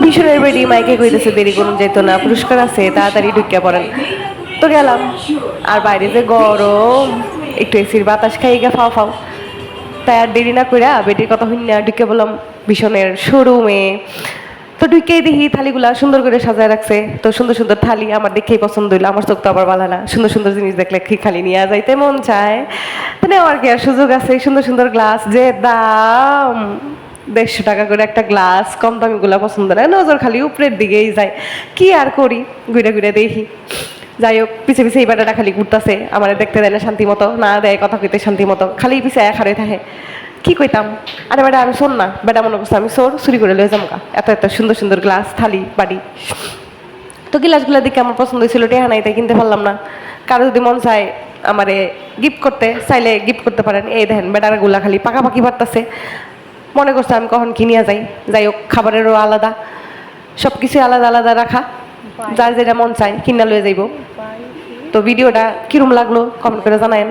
মিশনের বেডি মাইকে কইতেছে দেরি করুন যেত না, পুরস্কার আছে, তাড়াতাড়ি ঢুকিয়া পড়েন। তো গেলাম, আর বাইরে যে গরম, একটু এসির বাতাস খাই গা ফাও ফাও। তাই আর দেরি না কইরা বেটির কথা শুনিয়া ঢুকে বললাম ভীষণের শোরুমে। তো ঢুকেই দেখি থালিগুলা সুন্দর করে সাজায় রাখছে। তো সুন্দর সুন্দর থালি আমার দেখেই পছন্দ হইলো, আমার চোখ তো আবার ভালো না, সুন্দর সুন্দর জিনিস দেখলে কি খালি নিয়ে যাইতে মন চায়। তো নেওয়ার কি আর সুযোগ আছে, সুন্দর সুন্দর গ্লাস যে দাম, 150 টাকা করে একটা গ্লাস, কম দামি গুলা পছন্দ না, নজর খালি উপরের দিকেই যায়। কি আর করি, ঘুরে ঘুরে দেখি। যাই হোক, পিছে পিছে এই বেটাটা খালি ঘুরতেছে, আমার দেখতে দেয় না শান্তি মতো, না দেয় কথা কইতে শান্তি মতো, খালি পিছে এক হারে থাকে। কি কইতাম, আরে বেটা আমি শোন না, বেটা মনে করছে আমি চোর, চুরি করে লয়ে যামকা এত এত সুন্দর সুন্দর গ্লাস থালি বাড়ি। তো গ্লাসগুলো দেখে আমার পছন্দ হয়েছিল, টেহা নাই তাই কিনতে পারলাম না। কারো যদি মন চায় আমারে গিফট করতে চাইলে গিফট করতে পারেন। এই দেখেন বেটারা গুলা খালি পাকাপাকি পারতেছে, মনে করছে আমি কখন কিনিয়া যাই। যাই হোক, খাবারেরও আলাদা, সব কিছু আলাদা আলাদা রাখা, যার যেটা মন চায় কিনা লয়ে যাইব। তো ভিডিওটা কিরম লাগলো কমেন্ট করে জানায়েন।